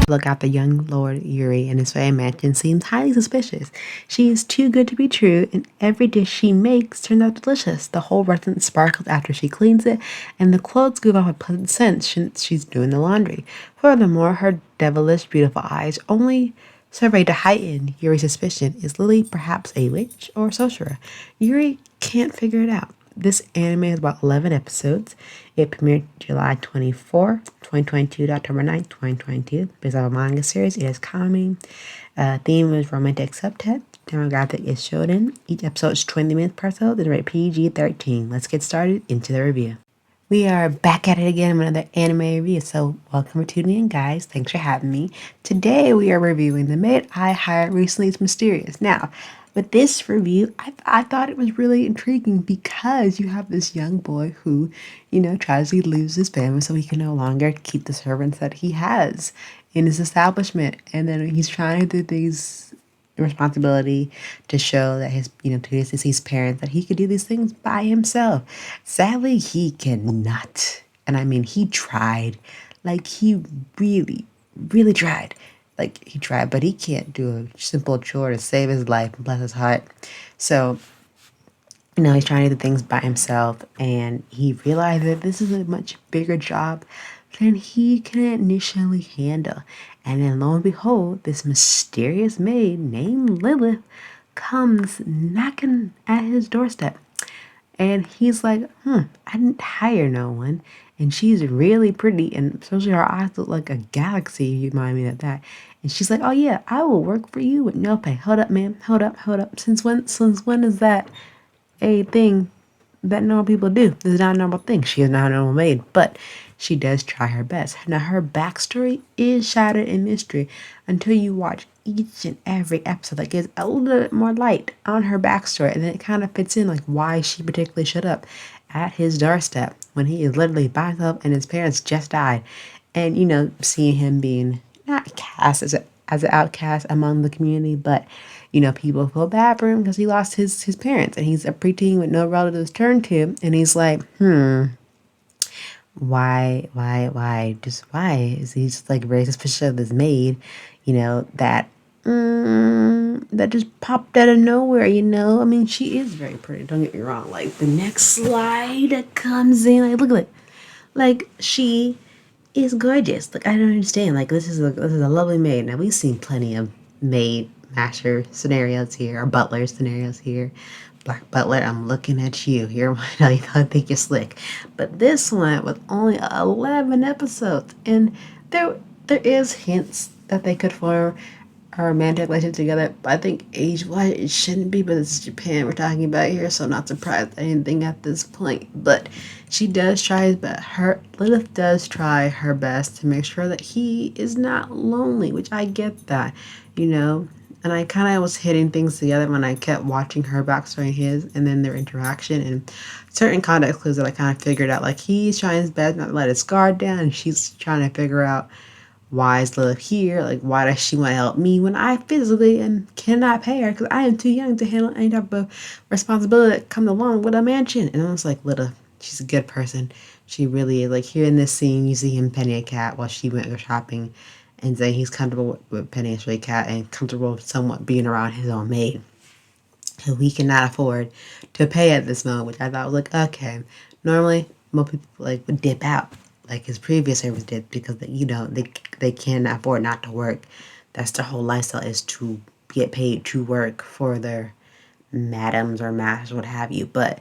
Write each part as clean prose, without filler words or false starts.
look out the young Lord Yuri and his fairy mansion seems highly suspicious. She is too good to be true, and every dish she makes turns out delicious. The whole restaurant sparkles after she cleans it, and the clothes give off a pleasant scent since she's doing the laundry. Furthermore, her devilish, beautiful eyes only survey to heighten Yuri's suspicion. Is Lily perhaps a witch or a sorcerer? Yuri can't figure it out. This anime is about 11 episodes. It premiered July 24, 2022 to October 9th, 2022. Based on a manga series, it is coming. Theme is romantic subtext. Demographic is shonen. Each episode is 20 minutes per episode. It's rated PG-13. Let's get started into the review. We are back at it again with another anime review. So welcome for tuning in, guys. Thanks for having me. Today we are reviewing The Maid I Hired Recently is Mysterious. Now, with this review, I thought it was really intriguing because you have this young boy who, tries to lose his family so he can no longer keep the servants that he has in his establishment. And then he's trying to do these responsibility to show that to his deceased parents that he could do these things by himself. Sadly, he cannot. And I mean, he tried. Like, he really, really tried. Like, he tried, but he can't do a simple chore to save his life and bless his heart. So, he's trying to do things by himself, and he realized that this is a much bigger job than he can initially handle. And then lo and behold, this mysterious maid named Lilith comes knocking at his doorstep. And he's like, I didn't hire no one. And she's really pretty, and especially her eyes look like a galaxy, you remind me of that. And she's like, oh yeah, I will work for you with no pay. Hold up, ma'am. Hold up. Since when is that a thing that normal people do? This is not a normal thing. She is not a normal maid, but she does try her best. Now, her backstory is shrouded in mystery until you watch each and every episode that gives a little bit more light on her backstory, and then it kind of fits in like why she particularly showed up at his doorstep when he is literally by himself and his parents just died. And seeing him being not cast as an outcast among the community, but people feel bad for him because he lost his parents, and he's a preteen with no relatives to turn to, and he's like, why, just why is he just like very suspicious of this maid, that that just popped out of nowhere, I mean, she is very pretty, don't get me wrong. Like, the next slide that comes in, like, look at it, like, she is gorgeous. Like, I don't understand. Like, this is a lovely maid. Now, we've seen plenty of maid master scenarios here, or butler scenarios here. Black Butler, I'm looking at you. Here, I think you're slick. But this one with only 11 episodes, and there is hints that they could form a romantic relationship together. But I think age-wise it shouldn't be, but it's Japan we're talking about here, so I'm not surprised at anything at this point. But she does try, but Lilith does try her best to make sure that he is not lonely, which I get that, And I kind of was hitting things together when I kept watching her backstory and his, and then their interaction and certain context clues that I kind of figured out. Like, he's trying his best not to let his guard down, and she's trying to figure out, why is Lilith here? Like, why does she want to help me when I physically and cannot pay her because I am too young to handle any type of responsibility that comes along with a mansion? And I was like, Lilith, she's a good person. She really is. Like, here in this scene, you see him petting a cat while she went shopping, and saying he's comfortable with petting a stray cat and comfortable with somewhat being around his own maid, who he cannot afford to pay at this moment, which I thought was like, okay. Normally, most people would dip out like his previous service did because they cannot afford not to work. That's their whole lifestyle, is to get paid to work for their madams or masters, what have you. But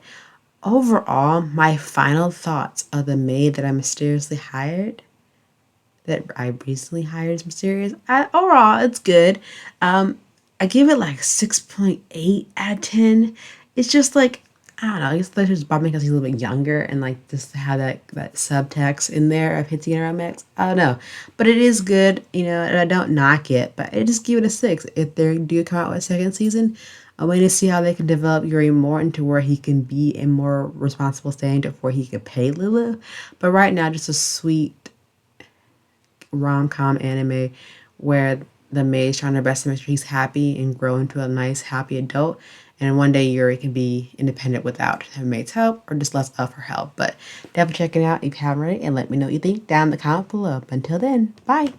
overall, my final thoughts of the maid that I mysteriously hired, that I recently hired is mysterious. Overall, it's good. I give it like 6.8 out of 10. It's just like, I don't know, I guess that's just bothering because he's a little bit younger, and like just to have that subtext in there of hitting around max. I don't know. But it is good, and I don't knock it, but I just give it a 6. If they do come out with a second season, I'm waiting to see how they can develop Yuri more into where he can be a more responsible stand up where he could pay Lilith. But right now, just a sweet rom-com anime where the maid's trying her best to make sure he's happy and grow into a nice, happy adult. And one day Yuri can be independent without her maid's help or just less of her help. But definitely check it out if you haven't already, and let me know what you think down in the comment below. Until then, bye.